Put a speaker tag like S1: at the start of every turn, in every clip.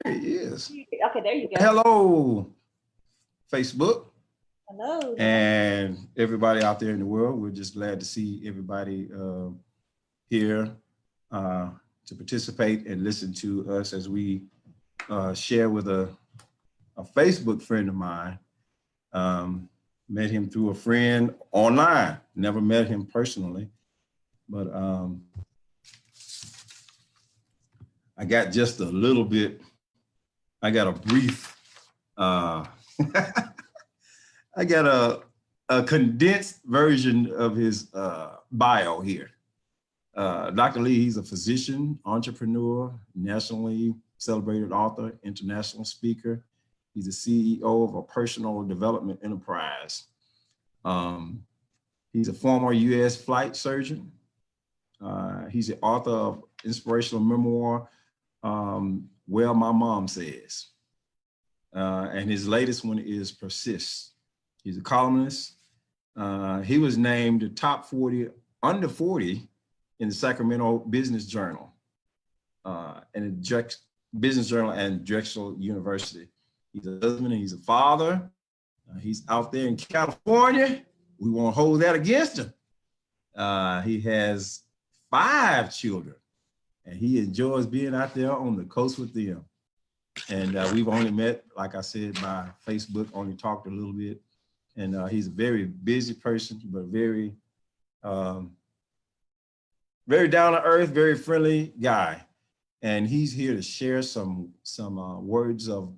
S1: There he is.
S2: Okay, there you go.
S1: Hello, Facebook.
S2: Hello.
S1: And everybody out there in the world. We're just glad to see everybody here to participate and listen to us as we share with a Facebook friend of mine. Met him through a friend online, never met him personally, but I got just a little bit, I got a brief, I got a condensed version of his bio here. Dr. Lee, he's a physician, entrepreneur, nationally celebrated author, international speaker. He's the CEO of a personal development enterprise. He's a former U.S. flight surgeon. He's the author of inspirational memoir, Well, My Mom Says. And his latest one is PERSIST. He's a columnist. He was named the top 40, under 40 in the Sacramento Business Journal, and the Business Journal and Drexel University. He's a husband and he's a father. He's out there in California. We won't hold that against him. He has 5 children and he enjoys being out there on the coast with them. And we've only met, like I said, by Facebook, only talked a little bit. And he's a very busy person, but very, very down to earth, very friendly guy. And he's here to share some words of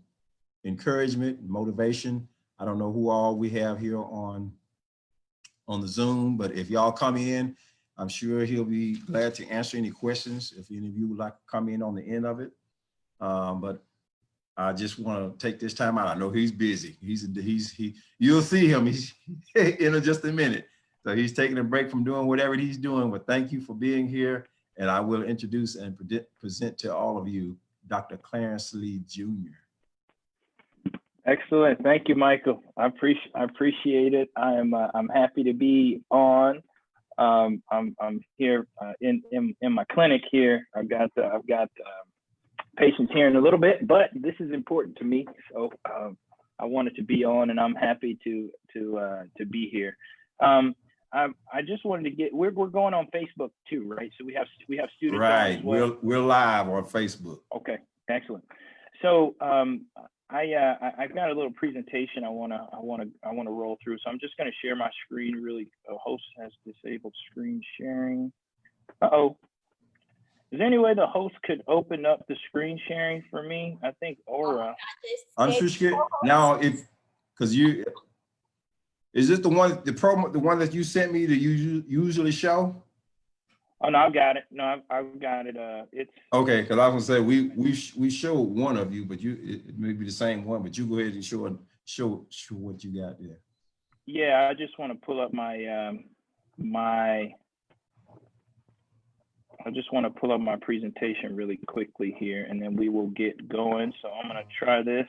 S1: encouragement, motivation. I don't know who all we have here on the Zoom, but if y'all come in, I'm sure he'll be glad to answer any questions if any of you would like to come in on the end of it. But I just want to take this time out. I know he's busy. You'll see him. He's in just a minute. So he's taking a break from doing whatever he's doing. But thank you for being here. And I will introduce and present to all of you, Dr. Clarence Lee Jr.
S3: Excellent. Thank you, Michael. I appreciate it. I'm happy to be on. I'm here in my clinic here. I've got patients here in a little bit, but this is important to me. So I wanted to be on, and I'm happy to be here. I just wanted to get, we're going on Facebook too, right? So we have students.
S1: Right.
S3: As well.
S1: We're live on Facebook.
S3: Okay. Excellent. So I've got a little presentation I wanna roll through. So I'm just gonna share my screen really. A host has disabled screen sharing. Uh-oh. Is there any way the host could open up the screen sharing for me? I think Aura.
S1: I'm sure now because you, is this the one, the one that you sent me that you usually show?
S3: Oh no, I've got it. No, I've got it. It's
S1: okay. Because I was gonna say we showed one of you, but it may be the same one. But you go ahead and show what you got there.
S3: Yeah, I just want to pull up my I just want to pull up my presentation really quickly here, and then we will get going. So I'm gonna try this.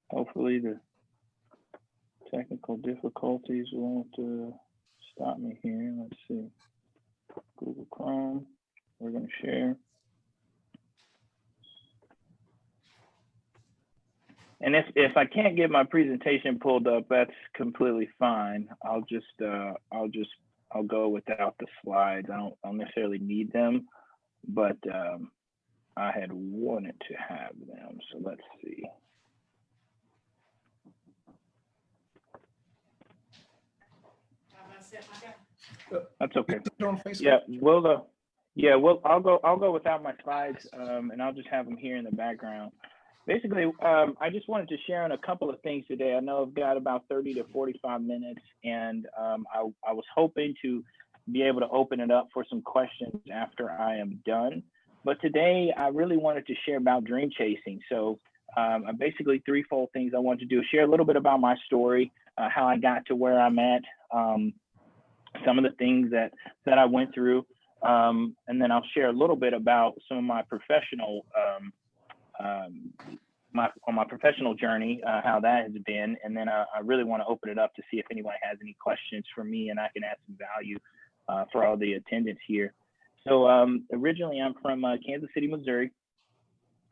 S3: Hopefully the technical difficulties won't stop me here. Let's see. Google Chrome, we're going to share. And if I can't get my presentation pulled up, that's completely fine. I'll go without the slides. I don't necessarily need them, but I had wanted to have them. So let's see. That's okay. Yeah, well, I'll go without my slides, and I'll just have them here in the background. Basically, I just wanted to share on a couple of things today. I know I've got about 30 to 45 minutes, and I was hoping to be able to open it up for some questions after I am done. But today, I really wanted to share about dream chasing. So basically threefold things I wanted to do: share a little bit about my story, how I got to where I'm at, some of the things that I went through, and then I'll share a little bit about some of my professional my professional journey, how that has been, and then I really want to open it up to see if anyone has any questions for me, and I can add some value for all the attendants here. So originally I'm from Kansas City, Missouri.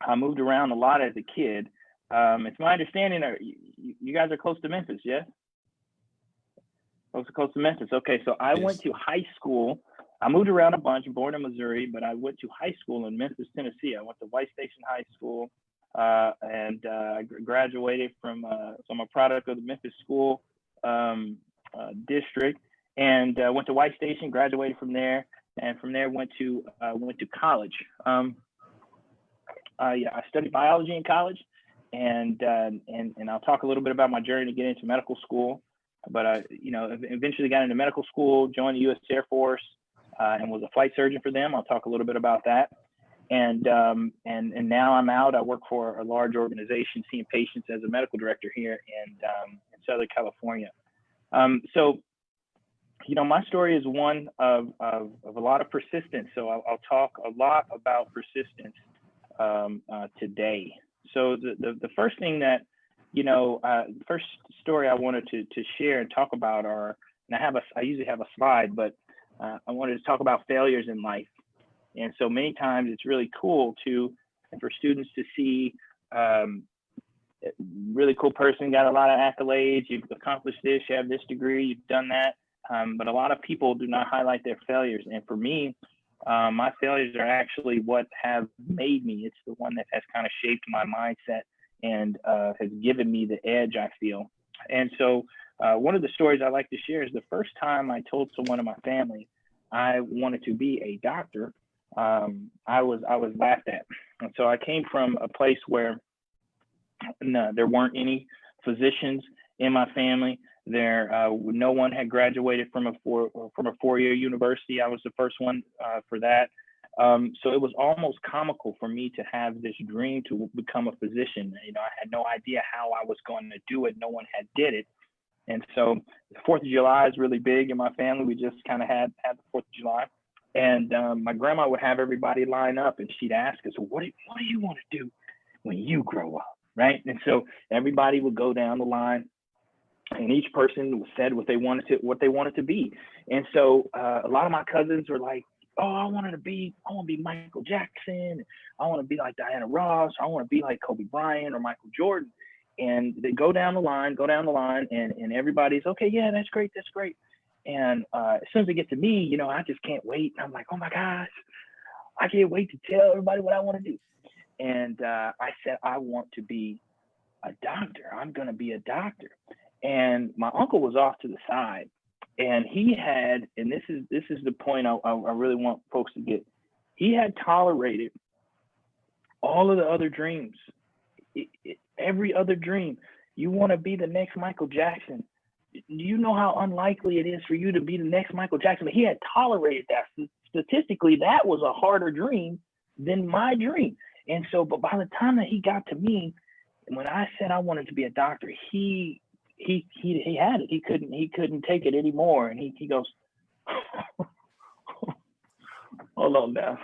S3: I moved around a lot as a kid. It's my understanding that you guys are close to Memphis, yeah? Close to Memphis. Okay, so I went to high school. I moved around a bunch, born in Missouri, but I went to high school in Memphis, Tennessee. I went to White Station High School, and I graduated from, so I'm a product of the Memphis school district, and went to White Station, graduated from there, and from there went to college. Yeah, I studied biology in college, and I'll talk a little bit about my journey to get into medical school. But I, eventually got into medical school, joined the U.S. Air Force, and was a flight surgeon for them. I'll talk a little bit about that. And now I'm out. I work for a large organization, seeing patients as a medical director here in Southern California. So, my story is one of a lot of persistence. So I'll talk a lot about persistence today. So the first thing that, first story I wanted to share and talk about are, and I usually have a slide, but I wanted to talk about failures in life. And so many times it's really cool for students to see really cool person, got a lot of accolades, you've accomplished this, you have this degree, you've done that. But a lot of people do not highlight their failures. And for me, my failures are actually what have made me. It's the one that has kind of shaped my mindset and has given me the edge, I feel. And so one of the stories I like to share is the first time I told someone in my family I wanted to be a doctor, I was laughed at. And so I came from a place where there weren't any physicians in my family. No one had graduated from a four-year university. I was the first one for that. So it was almost comical for me to have this dream to become a physician. I had no idea how I was going to do it. No one had did it. And so the 4th of July is really big in my family. We just kind of had the 4th of July. And my grandma would have everybody line up, and she'd ask us, well, what do you want to do when you grow up, right? And so everybody would go down the line, and each person said what they wanted to be. And so a lot of my cousins were like, oh, I want to be Michael Jackson. I want to be like Diana Ross. I want to be like Kobe Bryant or Michael Jordan. And they go down the line, and everybody's, okay, yeah, that's great. And as soon as they get to me, I just can't wait. I'm like, oh my gosh, I can't wait to tell everybody what I want to do. And I said, I want to be a doctor. I'm going to be a doctor. And my uncle was off to the side, and he had, and this is the point I really want folks to get. He had tolerated all of the other dreams, every other dream. You want to be the next Michael Jackson. Do you know how unlikely it is for you to be the next Michael Jackson? But he had tolerated that. Statistically, that was a harder dream than my dream. And so, but by the time that he got to me, when I said I wanted to be a doctor, he had it. He couldn't take it anymore. And he goes, hold on now.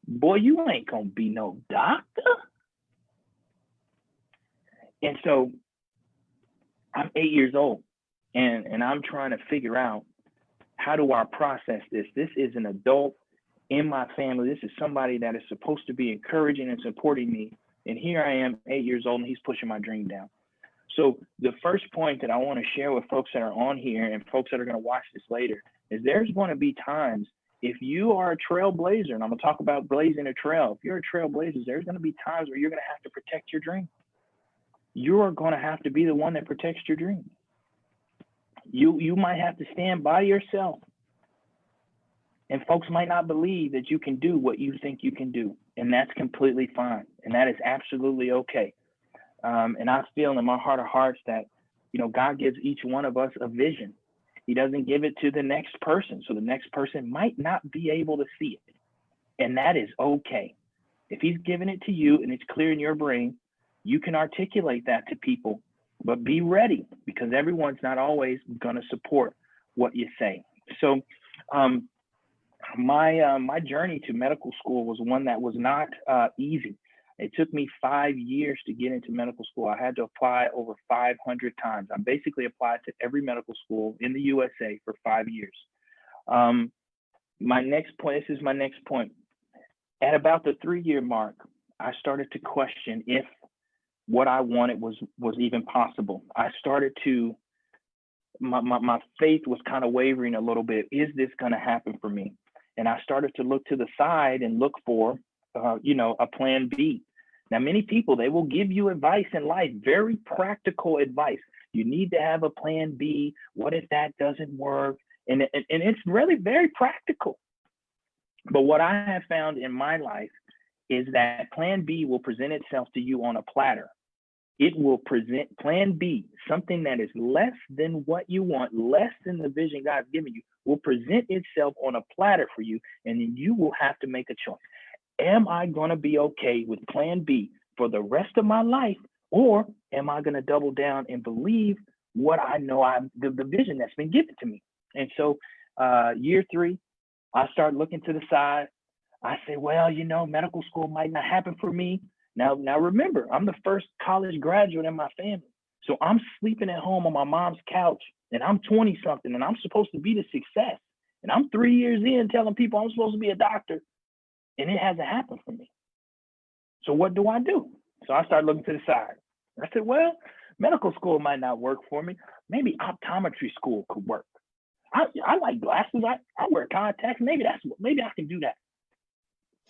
S3: Boy, you ain't gonna be no doctor. And so I'm 8 years old, and I'm trying to figure out, how do I process this? This is an adult in my family. This is somebody that is supposed to be encouraging and supporting me. And here I am, 8 years old, and he's pushing my dream down. So the first point that I want to share with folks that are on here and folks that are going to watch this later is there's going to be times, if you are a trailblazer, and I'm going to talk about blazing a trail. If you're a trailblazer, there's going to be times where you're going to have to protect your dream. You are going to have to be the one that protects your dream. You might have to stand by yourself. And folks might not believe that you can do what you think you can do. And that's completely fine. And that is absolutely okay. And I feel in my heart of hearts that, God gives each one of us a vision. He doesn't give it to the next person. So the next person might not be able to see it. And that is okay. If he's given it to you and it's clear in your brain, you can articulate that to people, but be ready, because everyone's not always going to support what you say. So my journey to medical school was one that was not easy. It took me 5 years to get into medical school. I had to apply over 500 times. I basically applied to every medical school in the USA for 5 years. This is my next point. At about the 3-year mark, I started to question if what I wanted was even possible. I started to, my faith was kind of wavering a little bit. Is this going to happen for me? And I started to look to the side and look for, a plan B. Now, many people, they will give you advice in life, very practical advice. You need to have a plan B. What if that doesn't work? And it's really very practical. But what I have found in my life is that plan B will present itself to you on a platter. It will present plan B, something that is less than what you want, less than the vision God's given you, will present itself on a platter for you. And then you will have to make a choice. Am I going to be okay with plan B for the rest of my life? Or am I going to double down and believe what I know the vision that's been given to me? And so year 3, I start looking to the side. I say, well, medical school might not happen for me. Now remember, I'm the first college graduate in my family. So I'm sleeping at home on my mom's couch, and I'm 20 something, and I'm supposed to be the success. And I'm 3 years in telling people I'm supposed to be a doctor, and it hasn't happened for me. So what do I do? So I start looking to the side. I said, well, medical school might not work for me. Maybe optometry school could work. I like glasses. I wear contacts. Maybe I can do that.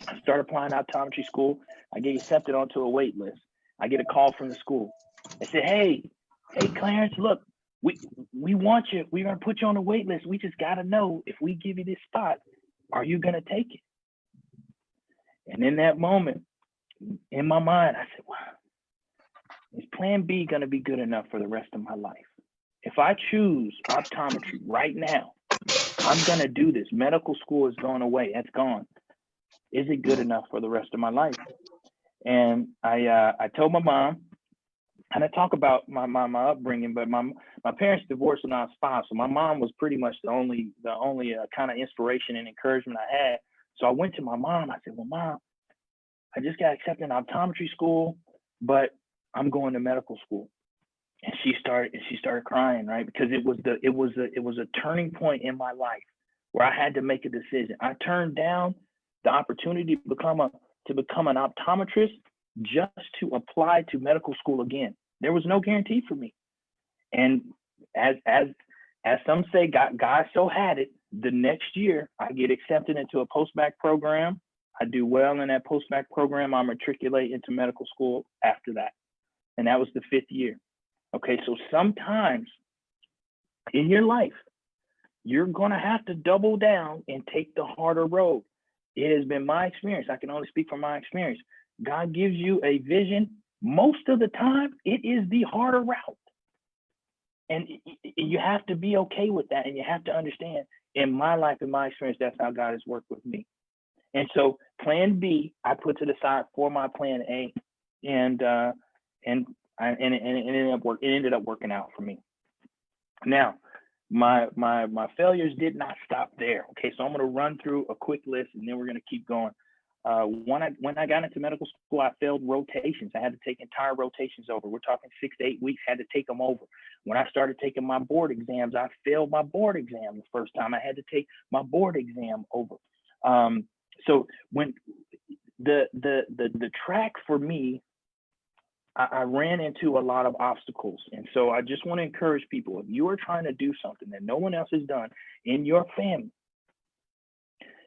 S3: I start applying optometry school. I get accepted onto a wait list. I get a call from the school. They said, hey, Clarence, look, we want you. We're going to put you on a wait list. We just got to know, if we give you this spot, are you going to take it? And in that moment, in my mind, I said, wow, is plan B going to be good enough for the rest of my life? If I choose optometry right now, I'm going to do this. Medical school is going away. That's gone. Is it good enough for the rest of my life? And I told my mom, and I talk about my upbringing, but my parents divorced when I was 5. So my mom was pretty much the only kind of inspiration and encouragement I had. So I went to my mom. I said, well, Mom, I just got accepted in optometry school, but I'm going to medical school. And she started crying, right? Because it was a turning point in my life where I had to make a decision. I turned down the opportunity to become an optometrist just to apply to medical school again. There was no guarantee for me. And as some say, God so had it, the next year I get accepted into a post-bac program. I do well in that post-bac program. I matriculate into medical school after that. And that was the 5th year. Okay, so sometimes in your life, you're gonna have to double down and take the harder road. It has been my experience. I can only speak from my experience. God gives you a vision. Most of the time, it is the harder route. And you have to be okay with that. And you have to understand, in my life, in my experience, that's how God has worked with me. And so plan B, I put to the side for my plan A. And it ended up working out for me. Now, my failures did not stop there. Okay, so I'm going to run through a quick list, and then we're going to keep going. When I got into medical school, I failed rotations. I had to take entire rotations over. We're talking 6 to 8 weeks. Had to take them over. When I started taking my board exams, I failed my board exam the first time. I had to take my board exam over. So when the track for me, I ran into a lot of obstacles. And so I just want to encourage people, if you are trying to do something that no one else has done in your family,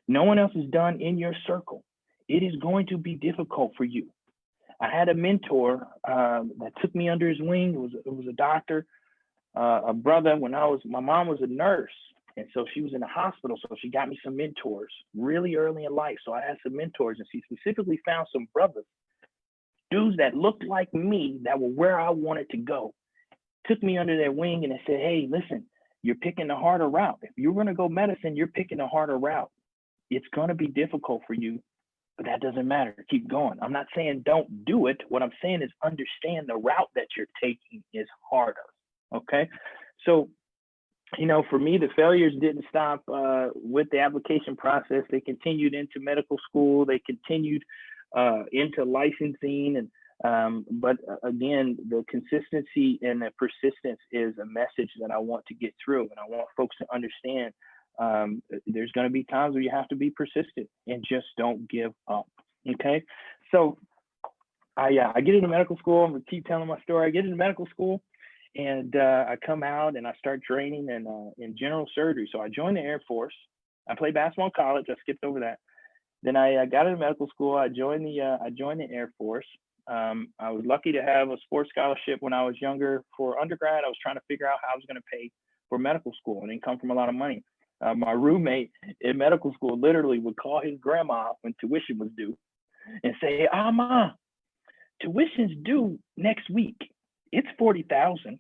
S3: no one else has done in your circle, it is going to be difficult for you. I had a mentor that took me under his wing. It was a doctor, a brother. My mom was a nurse. And so she was in the hospital. So she got me some mentors really early in life. So I had some mentors, and she specifically found some brothers, dudes that looked like me, that were where I wanted to go, took me under their wing and they said, hey, listen, you're picking the harder route. If you're going to go medicine, you're picking a harder route. It's going to be difficult for you, but that doesn't matter. Keep going. I'm not saying don't do it. What I'm saying is understand the route that you're taking is harder. Okay. So, for me, the failures didn't stop with the application process. They continued into medical school. They continued into licensing, and but again, the consistency and the persistence is a message that I want to get through, and I want folks to understand There's going to be times where you have to be persistent and just don't give up. Okay. So I get into medical school. I'm going to keep telling my story. I get into medical school and I come out and I start training in general surgery. So I joined the Air Force. I played basketball in college. I skipped over that. Then I got into medical school. I joined the Air Force. I was lucky to have a sports scholarship when I was younger for undergrad. I was trying to figure out how I was going to pay for medical school and didn't come from a lot of money. My roommate in medical school literally would call his grandma when tuition was due and say, Ma, tuition's due next week. It's $40,000.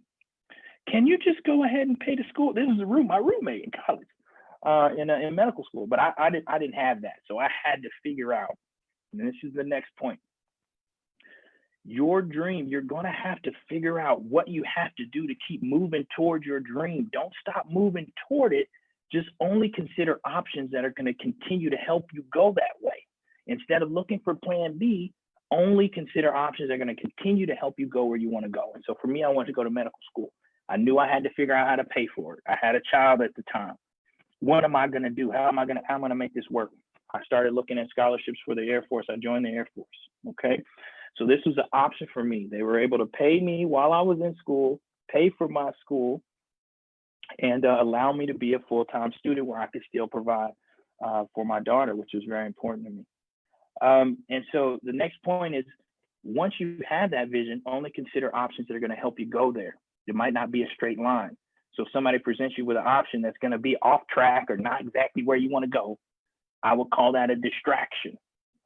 S3: Can you just go ahead and pay the school? This is my roommate in college, in medical school. But I didn't have that. So I had to figure out, and this is the next point. Your dream, you're going to have to figure out what you have to do to keep moving towards your dream. Don't stop moving toward it. Just only consider options that are going to continue to help you go that way. Instead of looking for plan B, only consider options that are going to continue to help you go where you want to go. And so for me, I wanted to go to medical school. I knew I had to figure out how to pay for it. I had a child at the time. What am I going to do? How am I going to make this work? I started looking at scholarships for the Air Force. I joined the Air Force. Okay. So this was an option for me. They were able to pay me while I was in school, pay for my school, and allow me to be a full-time student where I could still provide for my daughter, which was very important to me. And so the next point is, once you have that vision, only consider options that are going to help you go there. It might not be a straight line. So if somebody presents you with an option that's going to be off track or not exactly where you want to go, I would call that a distraction.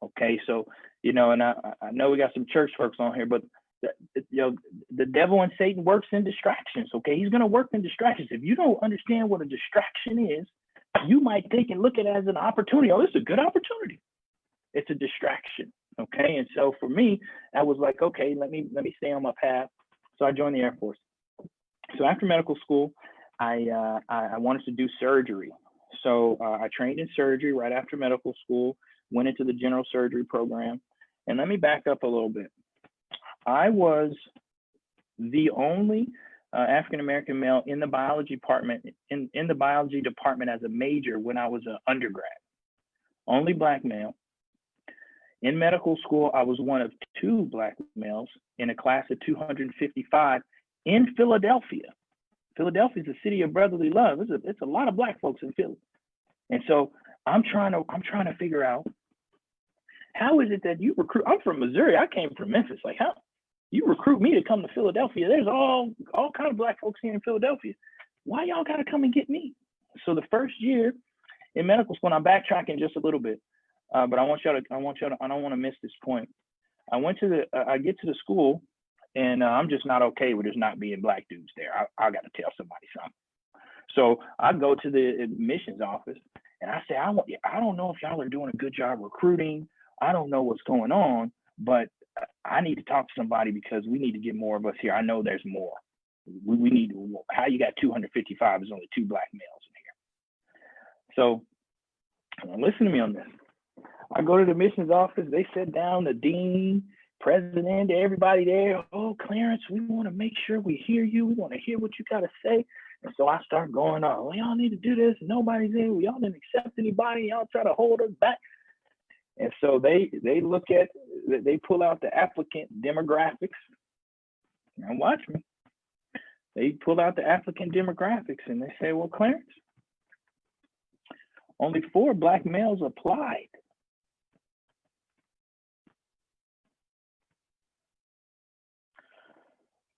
S3: Okay, so, and I know we got some church folks on here, but the devil and Satan works in distractions. Okay, he's going to work in distractions. If you don't understand what a distraction is, you might think and look at it as an opportunity. Oh, this is a good opportunity. It's a distraction. Okay, and so for me, I was like, okay, let me stay on my path. So I joined the Air Force. So after medical school, I wanted to do surgery. So I trained in surgery right after medical school, went into the general surgery program. And let me back up a little bit. I was the only African-American male in the biology department, in the biology department as a major when I was an undergrad. Only Black male. In medical school, I was one of 2 Black males in a class of 255 in Philadelphia. Philadelphia is a city of brotherly love. It's a lot of Black folks in Philly. And so I'm trying to figure out, how is it that you recruit? I'm from Missouri. I came from Memphis. Like, how you recruit me to come to Philadelphia? There's all kind of Black folks here in Philadelphia. Why y'all gotta come and get me? So the first year in medical school, and I'm backtracking just a little bit, but I don't want to miss this point. I get to the school, and I'm just not okay with there not being Black dudes there. I got to tell somebody something. So I go to the admissions office and I say, I don't know if y'all are doing a good job recruiting. I don't know what's going on, but I need to talk to somebody because we need to get more of us here. I know there's more. We need, how you got 255 is only 2 Black males in here. So listen to me on this. I go to the admissions office. They sit down, the dean, president, everybody there. Oh, Clarence, we want to make sure we hear you. We want to hear what you got to say. And so I start going on. Well, y'all need to do this. Nobody's in. Y'all didn't accept anybody. Y'all try to hold us back. And so they pull out the applicant demographics. Now watch me. They pull out the applicant demographics and they say, well, Clarence, only 4 Black males applied.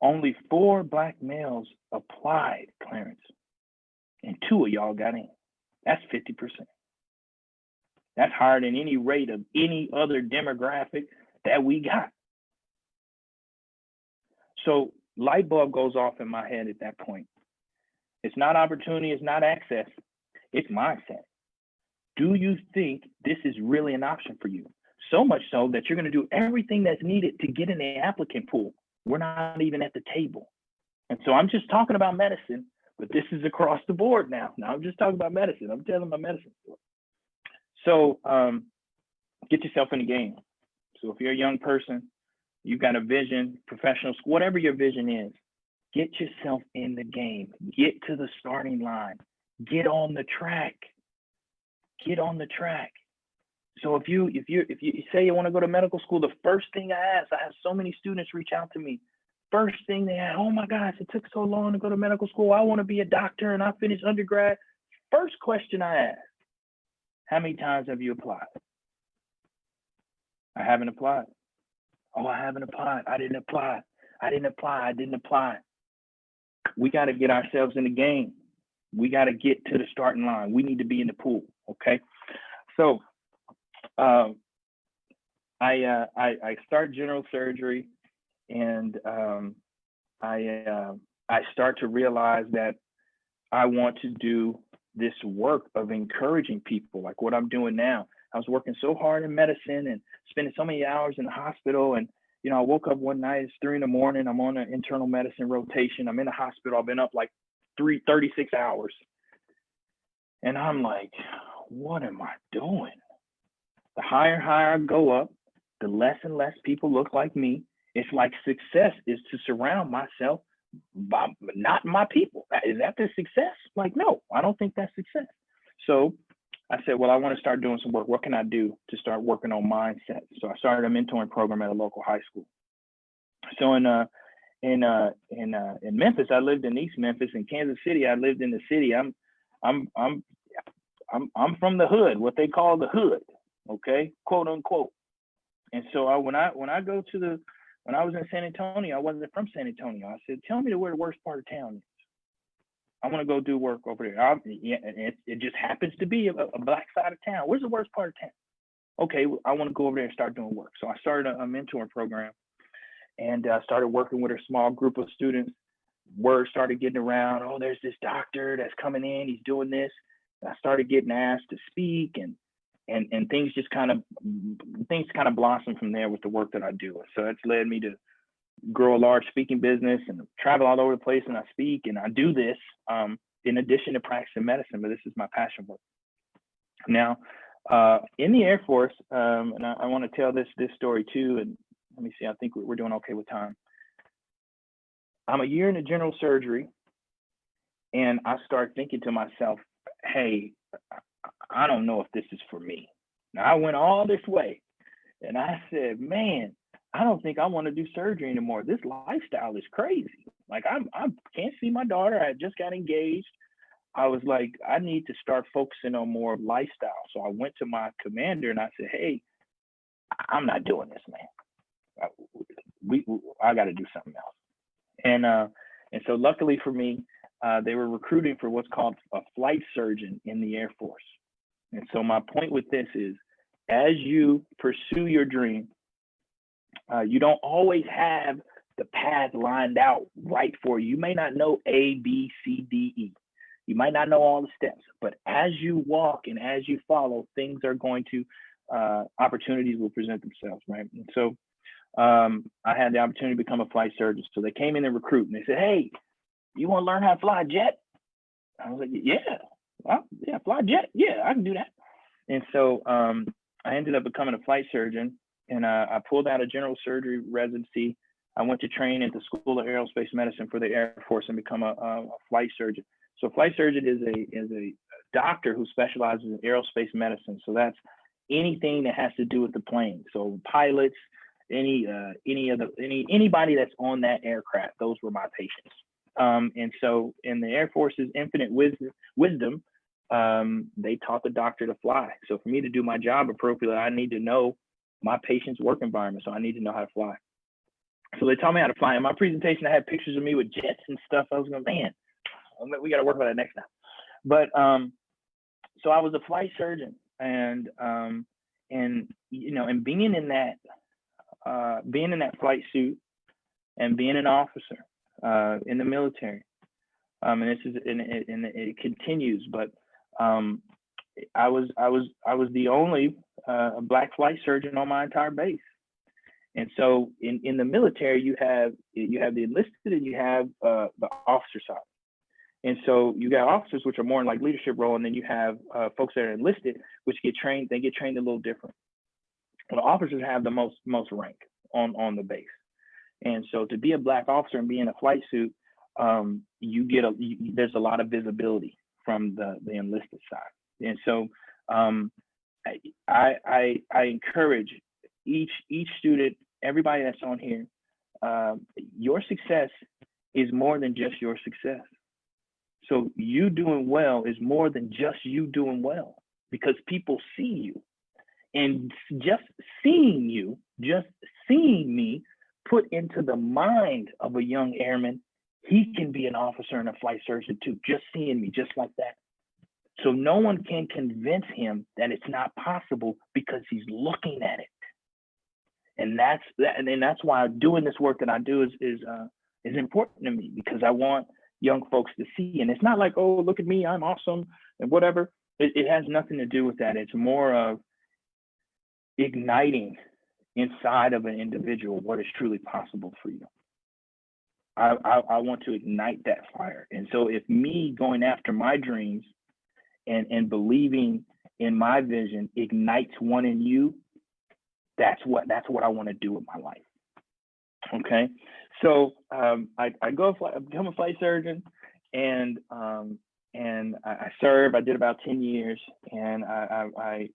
S3: Only 4 Black males applied, Clarence, and 2 of y'all got in. That's 50%. That's higher than any rate of any other demographic that we got. So light bulb goes off in my head at that point. It's not opportunity, it's not access, it's mindset. Do you think this is really an option for you? So much so that you're going to do everything that's needed to get in the applicant pool. We're not even at the table. And so I'm just talking about medicine, but this is across the board now. Now I'm just talking about medicine. I'm telling my medicine story. So get yourself in the game. So if you're a young person, you've got a vision, professional, whatever your vision is, get yourself in the game. Get to the starting line. Get on the track. Get on the track. So if you say you want to go to medical school, the first thing I have so many students reach out to me. First thing they ask, oh my gosh, it took so long to go to medical school. I want to be a doctor and I finished undergrad. First question I ask, how many times have you applied? I haven't applied. Oh, I haven't applied. I didn't apply. I didn't apply. I didn't apply. We got to get ourselves in the game. We got to get to the starting line. We need to be in the pool. Okay. So I start general surgery, and I start to realize that I want to do this work of encouraging people, like what I'm doing now. I was working so hard in medicine and spending so many hours in the hospital. And, you know, I woke up one night, it's 3 a.m. I'm on an internal medicine rotation. I'm in the hospital. I've been up like 36 hours. And I'm like, what am I doing? The higher I go up, the less and less people look like me. It's like success is to surround myself by not my people. Is that the success? Like, no, I don't think that's success. So I said, well, I want to start doing some work. What can I do to start working on mindset? So I started a mentoring program at a local high school. So in Memphis, I lived in East Memphis. In Kansas City, I lived in the city. I'm from the hood, what they call the hood, okay, quote unquote. And so when I was in San Antonio, I wasn't from San Antonio. I said, tell me where the worst part of town is. I want to go do work over there. It just happens to be a black side of town. Where's the worst part of town? Okay, I want to go over there and start doing work. So I started a mentoring program, and started working with a small group of students. Word started getting around, oh, there's this doctor that's coming in, he's doing this. And I started getting asked to speak, and things just kind of blossomed from there with the work that I do. So it's led me to grow a large speaking business and travel all over the place, and I speak and I do this in addition to practicing medicine, but this is my passion work. Now, in the Air Force, and I want to tell this story too, and let me see, I think we're doing okay with time. I'm a year into general surgery, and I start thinking to myself, hey, I don't know if this is for me. Now, I went all this way, and I said, man, I don't think I want to do surgery anymore. This lifestyle is crazy. Like, I can't see my daughter. I just got engaged. I was like, I need to start focusing on more lifestyle. So I went to my commander and I said, hey, I'm not doing this, man. I got to do something else. And so luckily for me, they were recruiting for what's called a flight surgeon in the Air Force. And so my point with this is, as you pursue your dream, you don't always have the path lined out right for you. You may not know A, B, C, D, E. You might not know all the steps, but as you walk and as you follow, things are going to, opportunities will present themselves, right? And so I had the opportunity to become a flight surgeon. So they came in and recruit, and they said, hey, you want to learn how to fly a jet? I was like, yeah, well, yeah, fly a jet. Yeah, I can do that. And so I ended up becoming a flight surgeon, and I pulled out a general surgery residency. I went to train at the School of Aerospace Medicine for the Air Force and become a flight surgeon. So flight surgeon is a doctor who specializes in aerospace medicine. So that's anything that has to do with the plane. So pilots, anybody that's on that aircraft, those were my patients. And so in the Air Force's infinite wisdom, they taught the doctor to fly. So for me to do my job appropriately, I need to know my patient's work environment. So I need to know how to fly. So they taught me how to fly. In my presentation, I had pictures of me with jets and stuff. I was going, man, we got to work on that next time. But so I was a flight surgeon, and you know, and being in that flight suit and being an officer in the military, and it continues. But I was the only Black flight surgeon on my entire base. And so in the military, you have the enlisted and you have the officer side. And so you got officers, which are more in like leadership role, and then you have folks that are enlisted, which get trained. They get trained a little different. Well, the officers have the most rank on the base. And so to be a Black officer and be in a flight suit, there's a lot of visibility. from the enlisted side. And so I encourage each student, everybody that's on here, your success is more than just your success. So you doing well is more than just you doing well, because people see you. And just seeing you, just seeing me put into the mind of a young airman, he can be an officer and a flight surgeon too, just seeing me, just like that. So no one can convince him that it's not possible because he's looking at it. And that's why doing this work that I do is important to me, because I want young folks to see. And it's not like, oh, look at me, I'm awesome and whatever. It has nothing to do with that. It's more of igniting inside of an individual what is truly possible for you. I want to ignite that fire. And so if me going after my dreams and believing in my vision ignites one in you, that's what I want to do with my life. Okay, so I become a flight surgeon, and I serve. I did about 10 years, and I've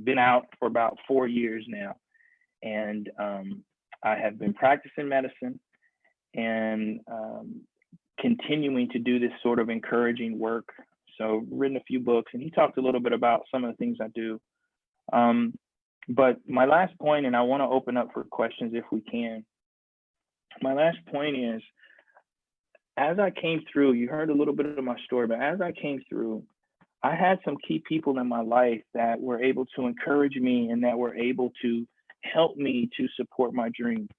S3: been out for about 4 years now, and I have been practicing medicine and continuing to do this sort of encouraging work. So written a few books, and he talked a little bit about some of the things I do. But my last point, and I want to open up for questions if we can. My last point is, as I came through, you heard a little bit of my story, but as I came through, I had some key people in my life that were able to encourage me and that were able to help me to support my dream.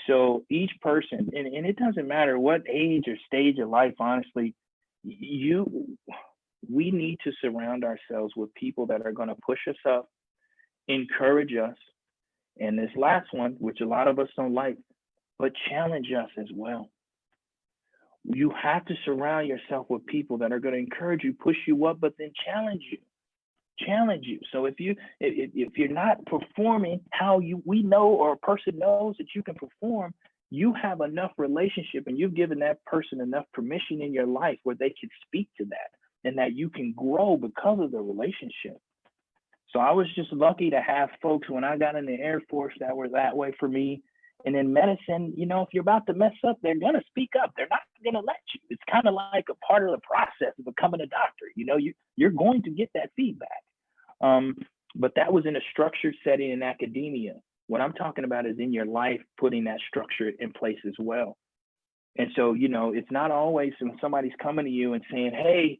S3: So each person, and it doesn't matter what age or stage of life, honestly, we need to surround ourselves with people that are going to push us up, encourage us, and this last one, which a lot of us don't like, but challenge us as well. You have to surround yourself with people that are going to encourage you, push you up, but then challenge you. So if you're not performing how we know, or a person knows that you can perform, you have enough relationship and you've given that person enough permission in your life where they can speak to that and that you can grow because of the relationship. So I was just lucky to have folks when I got in the Air Force that were that way for me. And in medicine, if you're about to mess up, they're going to speak up. They're not going to let you. It's kind of like a part of the process of becoming a doctor. You're going to get that feedback. But that was in a structured setting in academia. What I'm talking about is in your life, putting that structure in place as well. And so, it's not always when somebody's coming to you and saying, hey,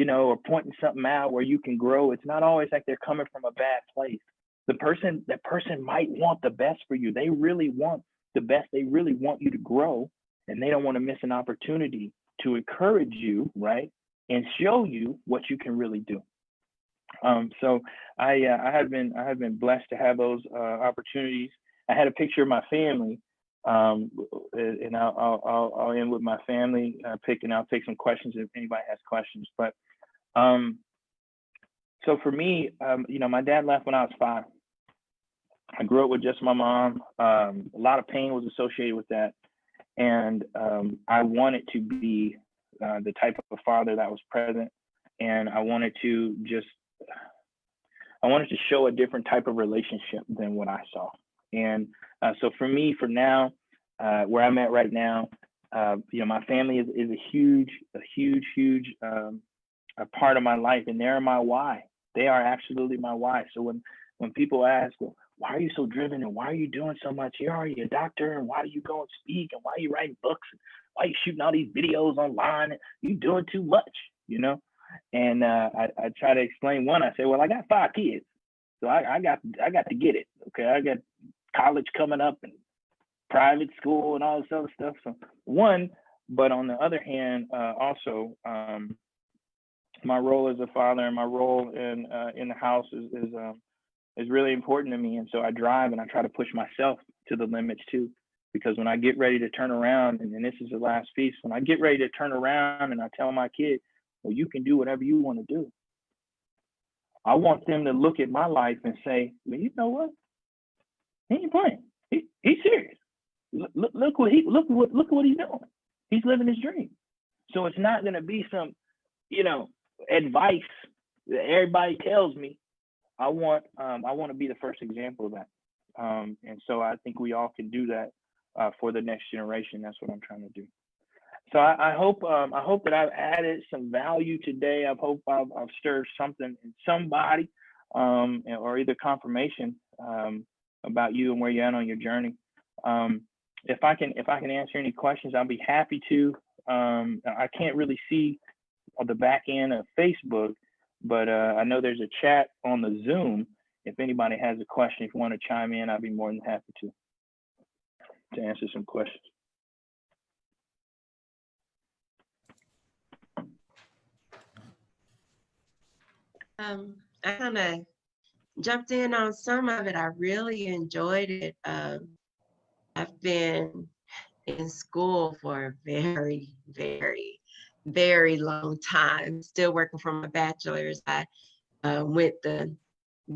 S3: or pointing something out where you can grow. It's not always like they're coming from a bad place. That person might want the best for you. They really want the best. They really want you to grow, and they don't want to miss an opportunity to encourage you, right? And show you what you can really do. So I have been blessed to have those opportunities. I had a picture of my family, and I'll end with my family I'll take some questions if anybody has questions. But so for me, my dad left when I was 5. I grew up with just my mom. A lot of pain was associated with that, and I wanted to be the type of father that was present, and I wanted to show a different type of relationship than what I saw. And so for me, for now, where I'm at right now, my family is a huge a part of my life, and they're my why. They are absolutely my why. So when people ask, well, why are you so driven, and why are you doing so much? You're already a doctor, and why do you go and speak, and why are you writing books, and why are you shooting all these videos online? You doing too much, And I try to explain. One, I say, well, I got 5 kids, so I got to get it. Okay, I got college coming up and private school and all this other stuff. So one, but on the other hand, also my role as a father and my role in the house is really important to me. And so I drive and I try to push myself to the limits too, because when I get ready to turn around, and this is the last piece, when I get ready to turn around and I tell my kid, well, you can do whatever you want to do, I want them to look at my life and say, well, you know what? He ain't playing. He's serious. Look what he's doing. He's living his dream. So it's not going to be some, advice that everybody tells me, I want to be the first example of that. And so I think we all can do that for the next generation. That's what I'm trying to do. So I hope that I've added some value today. I hope I've stirred something in somebody, or either confirmation about you and where you're at on your journey. If I can answer any questions, I'll be happy to. I can't really see on the back end of Facebook, but I know there's a chat on the Zoom. If anybody has a question, if you want to chime in, I'd be more than happy to answer some questions.
S4: I kind of jumped in on some of it. I really enjoyed it. I've been in school for a very, very, very long time, still working for my bachelor's. I went the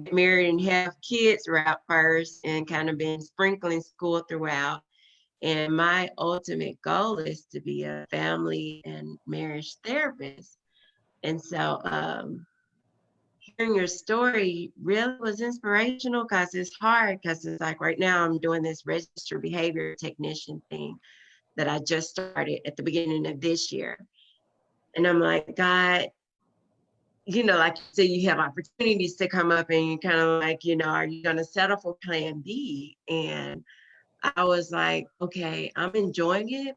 S4: get married and have kids route first and kind of been sprinkling school throughout. And my ultimate goal is to be a family and marriage therapist. And so hearing your story really was inspirational, because it's hard, because it's like right now I'm doing this registered behavior technician thing that I just started at the beginning of this year. And I'm like, God, you know, like you said, you have opportunities to come up and you kind of like, you know, are you going to settle for plan B? And I was like, okay, I'm enjoying it,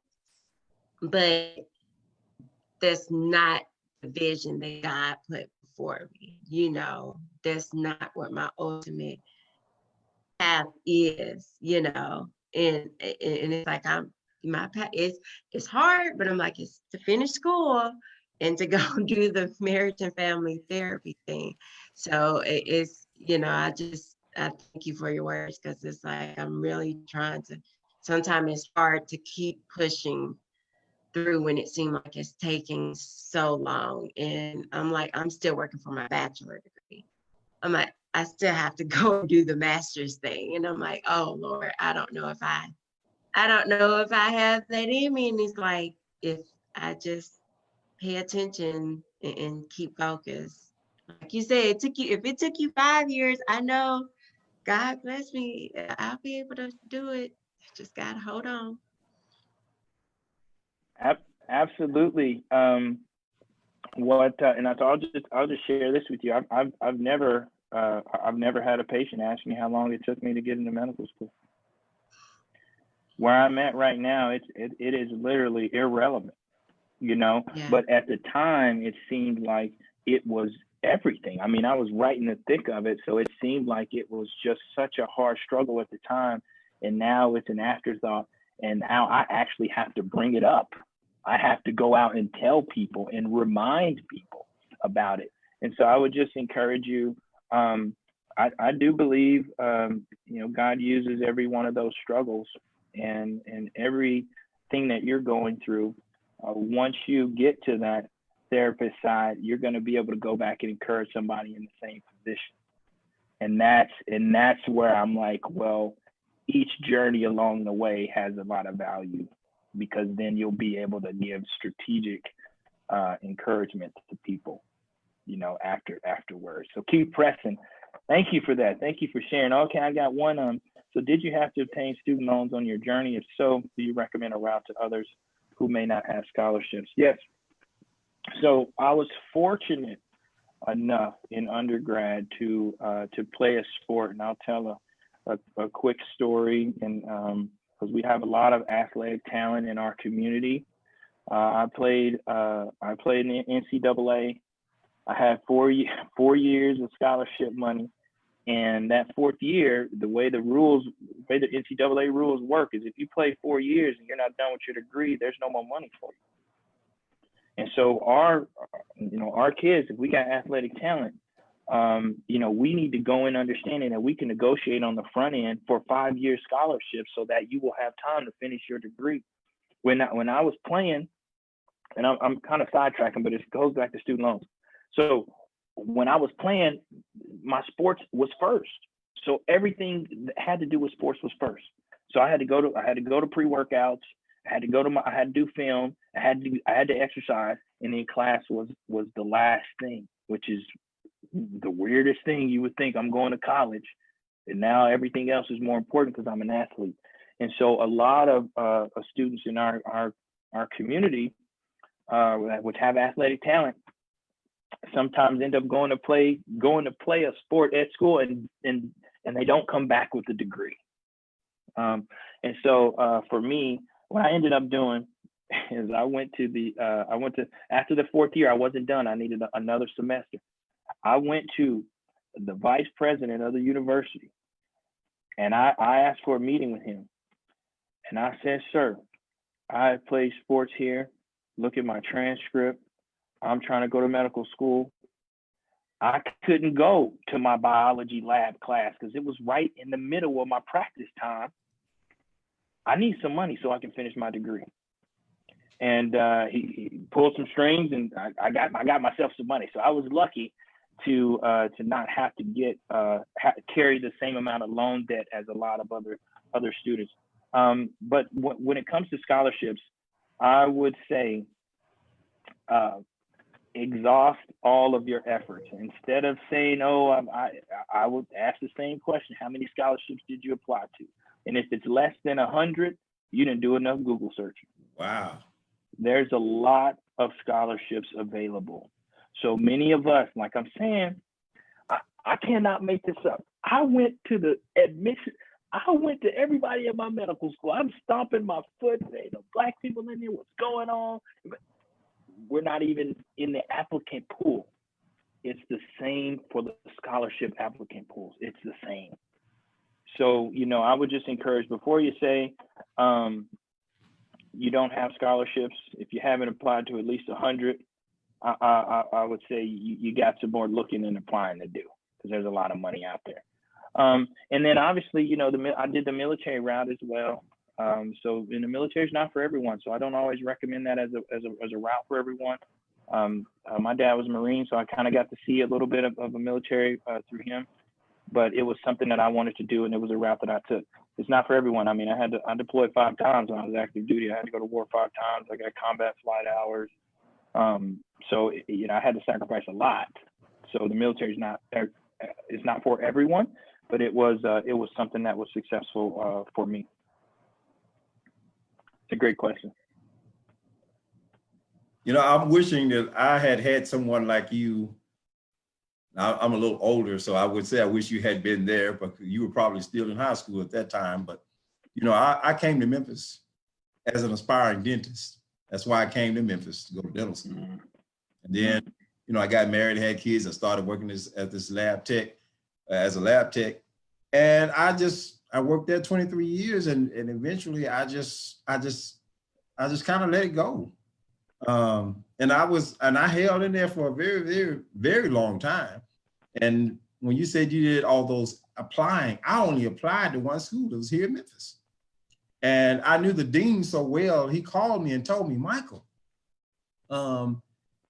S4: but that's not the vision that God put before me. You know, that's not what my ultimate path is, you know. And it's like my path it's hard, but I'm like, it's to finish school and to go do the marriage and family therapy thing. So it's, you know, I thank you for your words, because it's like I'm really trying to. Sometimes it's hard to keep pushing through when it seemed like it's taking so long. And I'm like, I'm still working for my bachelor degree. I'm like, I still have to go and do the master's thing. And I'm like, oh Lord, I don't know if I have that in me. And it's like, if I just pay attention and keep focused. Like you said, if it took you 5 years, I know, God bless me, I'll be able to do it. Just gotta hold on.
S3: Absolutely. And I'll just share this with you. I've never had a patient ask me how long it took me to get into medical school. Where I'm at right now, it is literally irrelevant, you know. Yeah. But at the time, it seemed like it was everything. I mean, I was right in the thick of it, so it seemed like it was just such a hard struggle at the time. And now it's an afterthought. And now I actually have to bring it up. I have to go out and tell people and remind people about it. And so I would just encourage you. I do believe, you know, God uses every one of those struggles and everything that you're going through. Once you get to that therapist side, you're going to be able to go back and encourage somebody in the same position. And that's where I'm like, well, each journey along the way has a lot of value, because then you'll be able to give strategic encouragement to people, you know, afterwards. So keep pressing. Thank you for that. Thank you for sharing. Okay, I got one. So did you have to obtain student loans on your journey? If so, do you recommend a route to others who may not have scholarships? Yes. So I was fortunate enough in undergrad to play a sport, and I'll tell a quick story. And because we have a lot of athletic talent in our community, I played in the NCAA. I had 4 years of scholarship money, and that fourth year, the way the NCAA rules work is if you play 4 years and you're not done with your degree, there's no more money for you. And so our kids, if we got athletic talent, you know, we need to go in understanding that we can negotiate on the front end for 5-year scholarships so that you will have time to finish your degree. When I was playing, and I'm kind of sidetracking, but it goes back to student loans. So when I was playing, my sports was first. So everything that had to do with sports was first. So I had to go to pre-workouts. I had to do film. I had to exercise, and then class was the last thing, which is the weirdest thing. You would think I'm going to college, and now everything else is more important because I'm an athlete. And so a lot of students in our community, which have athletic talent, sometimes end up going to play a sport at school, and they don't come back with a degree. And so for me, what I ended up doing is I went to after the 4th year, I wasn't done. I needed another semester. I went to the vice president of the university, and I asked for a meeting with him. And I said, sir, I played sports here. Look at my transcript. I'm trying to go to medical school. I couldn't go to my biology lab class because it was right in the middle of my practice time. I need some money so I can finish my degree. And he pulled some strings, and I got myself some money. So I was lucky to not have to carry the same amount of loan debt as a lot of other students. But when it comes to scholarships, I would say exhaust all of your efforts. Instead of saying, oh, I would ask the same question: how many scholarships did you apply to? And if it's less than 100, you didn't do enough Google searching.
S1: Wow.
S3: There's a lot of scholarships available. So many of us, like I'm saying, I cannot make this up. I went to the admission. I went to everybody at my medical school. I'm stomping my foot. Hey, the black people in there, what's going on? We're not even in the applicant pool. It's the same for the scholarship applicant pools. It's the same. So, I would just encourage, before you say you don't have scholarships, if you haven't applied to at least 100, I would say you got some more looking and applying to do, because there's a lot of money out there. And then obviously, I did the military route as well. So in the military is not for everyone. So I don't always recommend that as a route for everyone. My dad was a Marine, so I kind of got to see a little bit of a military through him, but it was something that I wanted to do, and it was a route that I took. It's not for everyone. I mean, I deployed 5 times when I was active duty. I had to go to war 5 times. I got combat flight hours. So I had to sacrifice a lot. So the military is not for everyone, but it was something that was successful for me. It's a great question.
S1: I'm wishing that I had someone like you. I'm a little older, so I would say I wish you had been there, but you were probably still in high school at that time. But, I came to Memphis as an aspiring dentist. That's why I came to Memphis, to go to dental school. And then, I got married, had kids. I started working as a lab tech. And I worked there 23 years, and eventually I just kind of let it go. And I held in there for a very, very, very long time. And when you said you did all those applying, I only applied to one school that was here in Memphis. And I knew the dean so well, he called me and told me, Michael,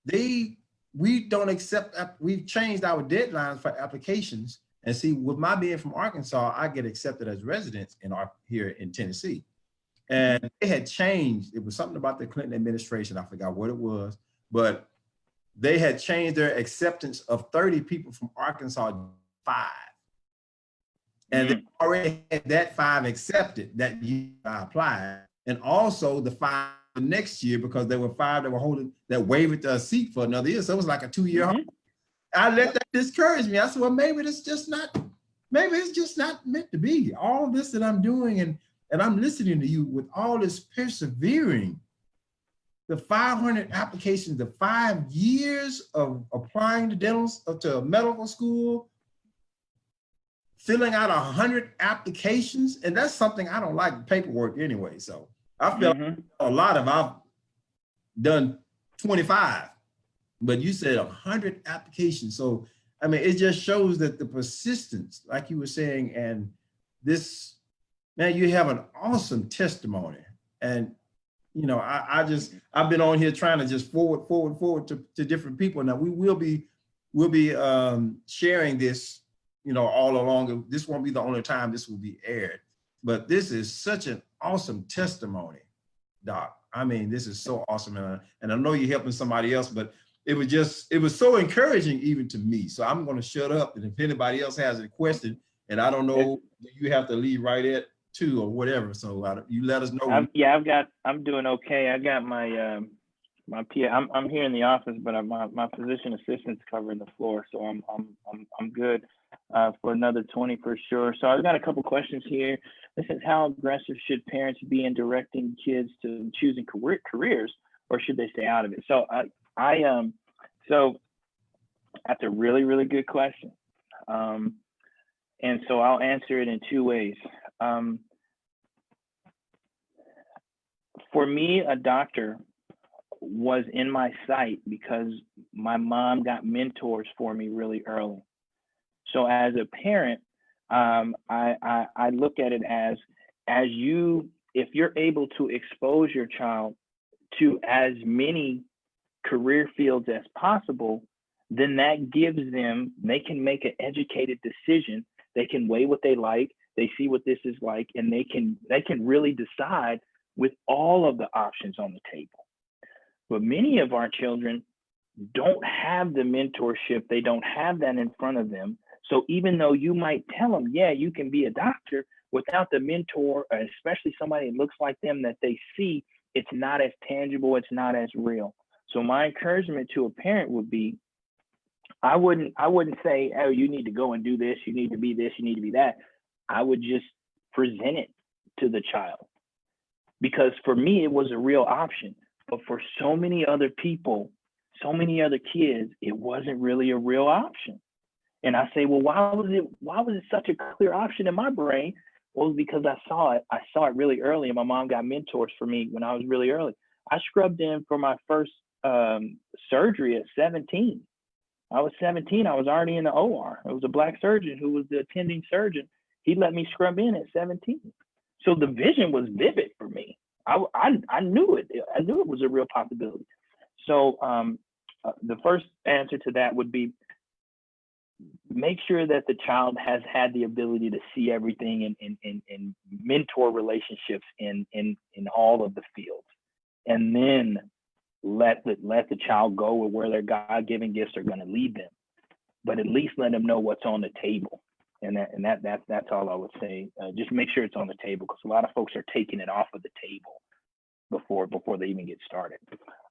S1: we don't accept, we've changed our deadlines for applications. And see, with my being from Arkansas, I get accepted as residents here in Tennessee. And it had changed. It was something about the Clinton administration. I forgot what it was, but they had changed their acceptance of 30 people from Arkansas to 5. And they already had that 5 accepted that year I applied. And also the 5 the next year, because there were 5 that were holding, that waived a seat for another year. So it was like a 2-year hold. I let that discourage me. I said, well, maybe it's just not meant to be. All this that I'm doing, and I'm listening to you with all this persevering, the 500 applications, the 5 years of applying to medical school, filling out 100 applications. And that's something I don't like, paperwork anyway. So I felt I've done 25, but you said 100 applications. So, I mean, it just shows that the persistence, like you were saying, and this, man, you have an awesome testimony. And, I've been on here trying to just forward to different people. Now we'll be sharing this, all along. This won't be the only time this will be aired, but this is such an awesome testimony Doc. I mean, this is so awesome. And I know you're helping somebody else, but it was so encouraging even to me. So I'm going to shut up. And if anybody else has a question, and I don't know, you have to leave right at 2 or whatever. So you let us know.
S3: I'm doing okay. I got my, my PA. I'm here in the office, but my physician assistant's covering the floor. So I'm good for another 20 for sure. So I've got a couple questions here. This is, how aggressive should parents be in directing kids to choosing careers, or should they stay out of it? So so that's a really, really good question. And so I'll answer it in 2 ways. For me, a doctor was in my sight because my mom got mentors for me really early. So as a parent, I look at it as if you're able to expose your child to as many career fields as possible, then that gives them, they can make an educated decision. They can weigh what they like, they see what this is like, and they can really decide with all of the options on the table. But many of our children don't have the mentorship, they don't have that in front of them. So even though you might tell them, yeah, you can be a doctor, without the mentor, especially somebody that looks like them that they see, it's not as tangible, it's not as real. So my encouragement to a parent would be, I wouldn't say, oh, you need to go and do this, you need to be this, you need to be that. I would just present it to the child. Because for me, it was a real option. But for so many other people, so many other kids, it wasn't really a real option. And I say, well, why was it such a clear option in my brain? Well, because I saw it really early, and my mom got mentors for me when I was really early. I scrubbed in for my first surgery at 17. I was 17, I was already in the OR. It was a Black surgeon who was the attending surgeon. He let me scrub in at 17. So the vision was vivid for me. I knew it. I knew it was a real possibility. So the first answer to that would be, make sure that the child has had the ability to see everything in mentor relationships in all of the fields, and then let the child go with where their God-given gifts are going to lead them. But at least let them know what's on the table. And that's all I would say. Just make sure it's on the table, because a lot of folks are taking it off of the table before they even get started.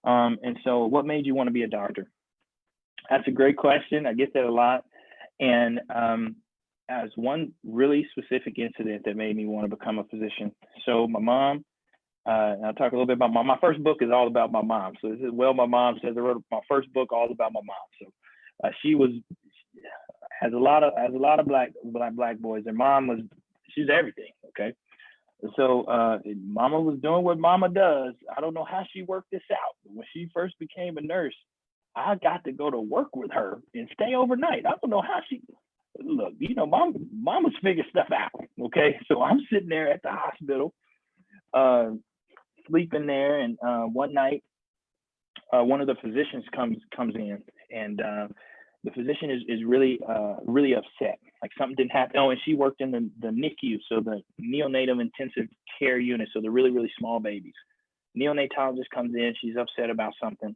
S3: And so, what made you want to be a doctor? That's a great question. I get that a lot. And as one really specific incident that made me want to become a physician. So my mom, and I'll talk a little bit about my first book is all about my mom. So this is, well, my mom says I wrote my first book all about my mom. So she has a lot of black boys. Their mom she's everything. Okay. So mama was doing what mama does. I don't know how she worked this out. When she first became a nurse, I got to go to work with her and stay overnight. I don't know how look, mama's figured stuff out. Okay. So I'm sitting there at the hospital, sleeping there. And one night, one of the physicians comes in, and the physician is really upset. Like something didn't happen. Oh, and she worked in the NICU, so the neonatal intensive care unit. So the really, really small babies. Neonatologist comes in, she's upset about something.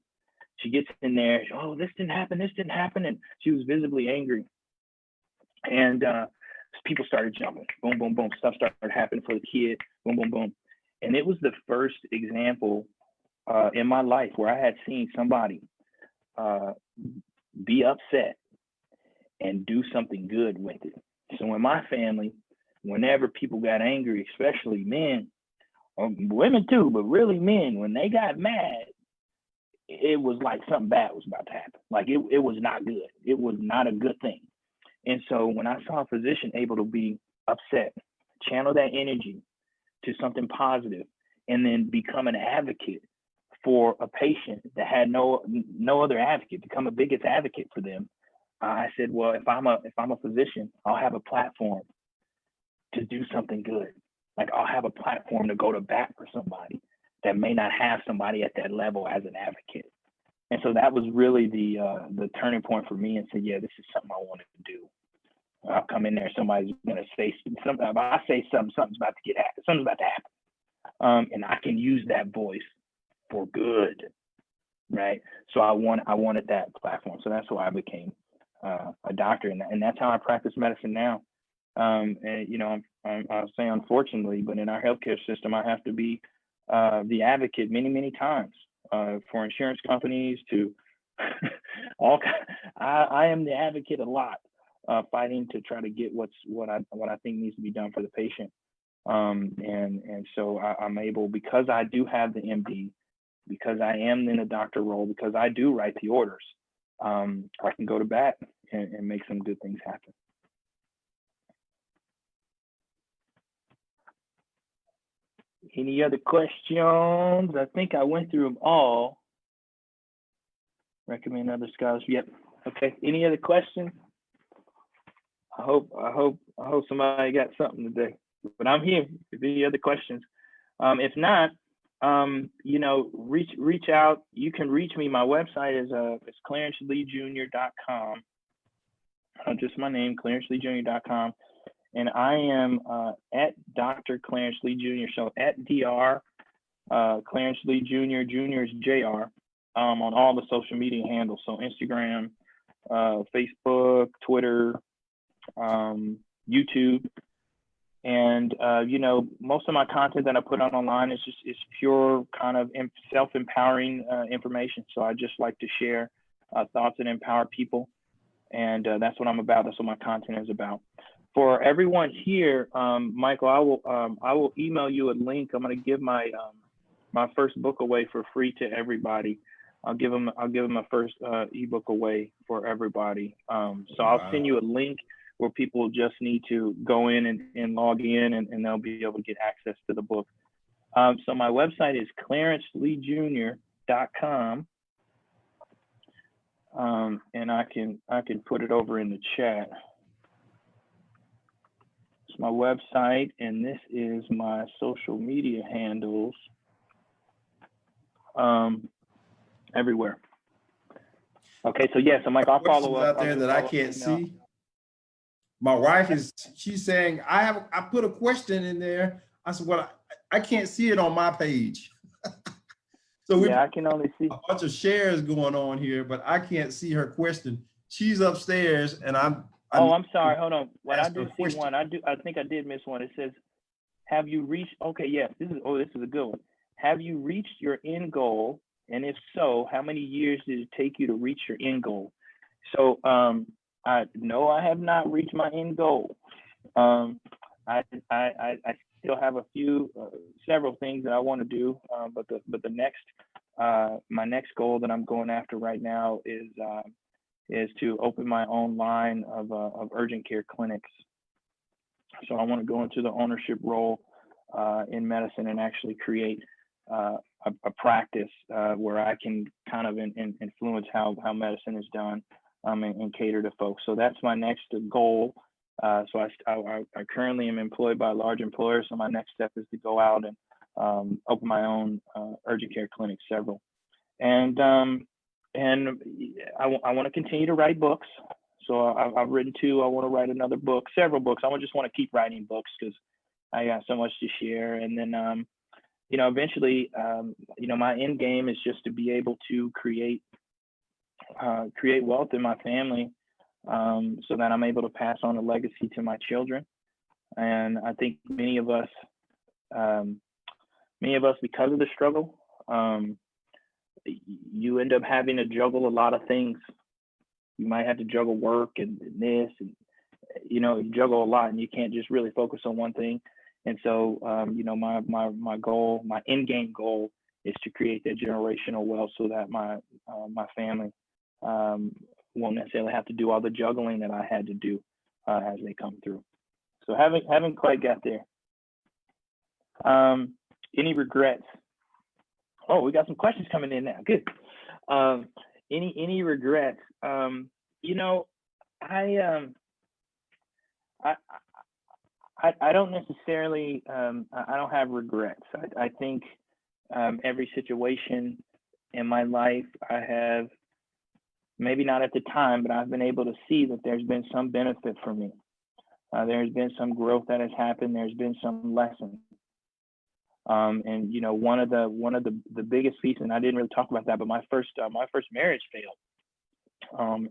S3: She gets in there, oh, this didn't happen, and she was visibly angry. And people started jumping, boom, boom, boom. Stuff started happening for the kid, boom, boom, boom. And it was the first example in my life where I had seen somebody be upset and do something good with it. So in my family, whenever people got angry, especially men, women too, but really men, when they got mad, it was like something bad was about to happen. Like it was not good. It was not a good thing. And so when I saw a physician able to be upset, channel that energy to something positive, and then become an advocate for a patient that had no other advocate, become a biggest advocate for them, I said, well, if I'm a physician, I'll have a platform to do something good. Like I'll have a platform to go to bat for somebody that may not have somebody at that level as an advocate. And so that was really the turning point for me, and said, yeah, this is something I wanted to do. I'll come in there, somebody's gonna say something. If I say something, something's about to happen. and I can use that voice for good, right? So I wanted that platform. So that's why I became a doctor, and that's how I practice medicine now. And you know, I'll say unfortunately, but in our healthcare system, I have to be the advocate many times for insurance companies to all. I am the advocate a lot, fighting to try to get what I think needs to be done for the patient. And so I'm able, because I do have the MD, because I am in a doctor role, because I do write the orders, I can go to bat and make some good things happen. Any other questions? I think I went through them all. Recommend other scholars. Yep. Okay. Any other questions? I hope somebody got something today. But I'm here if any other questions. If not, you know, reach out. You can reach me. My website is ClarenceLeeJr.com. Just my name, ClarenceLeeJr.com. And I am at Dr. Clarence Lee Jr. So at Dr. Clarence Lee Jr. Jr. is Jr. On all the social media handles. So Instagram, Facebook, Twitter, YouTube. And you know, most of my content that I put out online is pure kind of self-empowering information. So I just like to share thoughts that empower people, and that's what I'm about. That's what my content is about. For everyone here, Michael, I will email you a link. I'm going to give my my first book away for free to everybody. I'll give them my first ebook away for everybody. So I'll send you a link where people just need to go in and log in, and they'll be able to get access to the book. So my website is ClarenceLeeJr.com, and I can put it over in the chat. It's my website, and this is my social media handles everywhere. Okay, so yeah, so Mike, I'll follow up
S1: out there that I can't see. My wife she's saying, I put a question in there. I said, well, I can't see it on my page. So yeah,
S3: I can only see
S1: a bunch of shares going on here, but I can't see her question. She's upstairs, and I'm
S3: sorry. Hold on. What I do see one. I think I did miss one. It says, have you reached? Okay, yes. This is a good one. Have you reached your end goal? And if so, how many years did it take you to reach your end goal? So no, I have not reached my end goal. I still have several things that I want to do, but the next my next goal that I'm going after right now is to open my own line of urgent care clinics. So I want to go into the ownership role in medicine and actually create a practice where I can kind of influence how medicine is done and cater to folks. So that's my next goal. So I currently am employed by a large employer. So my next step is to go out and open my own urgent care clinic, several. And I want to continue to write books. So I've written 2. I want to write another book, several books. I just want to keep writing books because I got so much to share. And then, you know, eventually, you know, my end game is just to be able to create wealth in my family, so that I'm able to pass on a legacy to my children. And I think many of us, because of the struggle, you end up having to juggle a lot of things. You might have to juggle work and this, and you know, you juggle a lot, and you can't just really focus on one thing. And so, you know, my goal, my end game goal, is to create that generational wealth so that my family won't necessarily have to do all the juggling that I had to do as they come through. So haven't quite got there. Any regrets? Oh, we got some questions coming in now. Good. Any regrets? You know, I don't necessarily, I don't have regrets. I think every situation in my life, I have, maybe not at the time, but I've been able to see that there's been some benefit for me. There's been some growth that has happened. There's been some lessons. And you know, one of the biggest pieces, and I didn't really talk about that, but my first marriage failed.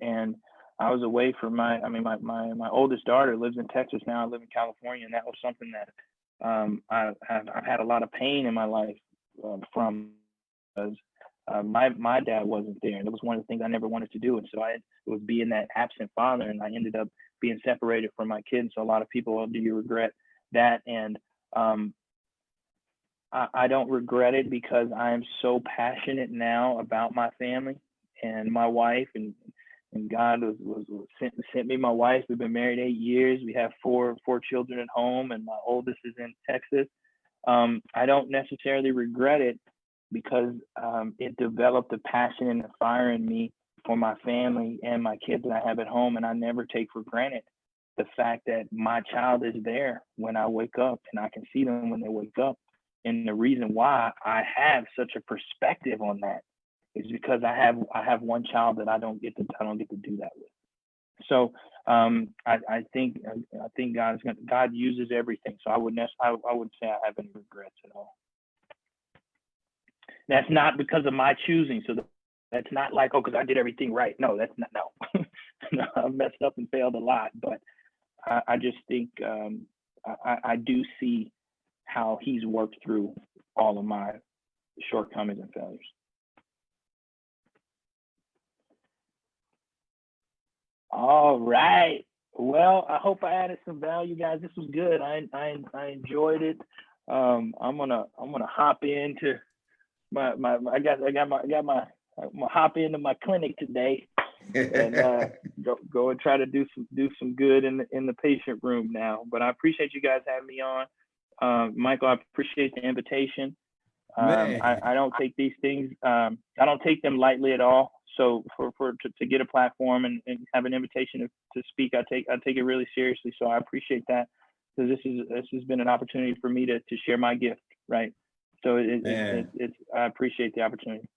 S3: And I was away from my oldest daughter lives in Texas now. I live in California, and that was something that I've had a lot of pain in my life from, because my dad wasn't there, and it was one of the things I never wanted to do. And so it was being that absent father, and I ended up being separated from my kids. So a lot of people, do you regret that? And I don't regret it, because I am so passionate now about my family and my wife, and God sent me my wife. We've been married 8 years. We have four children at home, and my oldest is in Texas. I don't necessarily regret it, because it developed a passion and a fire in me for my family and my kids that I have at home. And I never take for granted the fact that my child is there when I wake up, and I can see them when they wake up. And the reason why I have such a perspective on that is because I have one child that I don't get to do that with. So I think God uses everything. So I wouldn't say I have any regrets at all. That's not because of my choosing. So that's not like, oh, because I did everything right. No, that's not. No, no, I've messed up and failed a lot. But I just think I do see how He's worked through all of my shortcomings and failures. All right. Well, I hope I added some value, guys. This was good. I enjoyed it. I'm gonna hop into I'm gonna hop into my clinic today and go and try to do some good in the patient room now. But I appreciate you guys having me on. Michael, I appreciate the invitation. I don't take these things, I don't take them lightly at all. So to get a platform and have an invitation to speak, I take it really seriously. So I appreciate that, because this has been an opportunity for me to share my gift, right? So I appreciate the opportunity.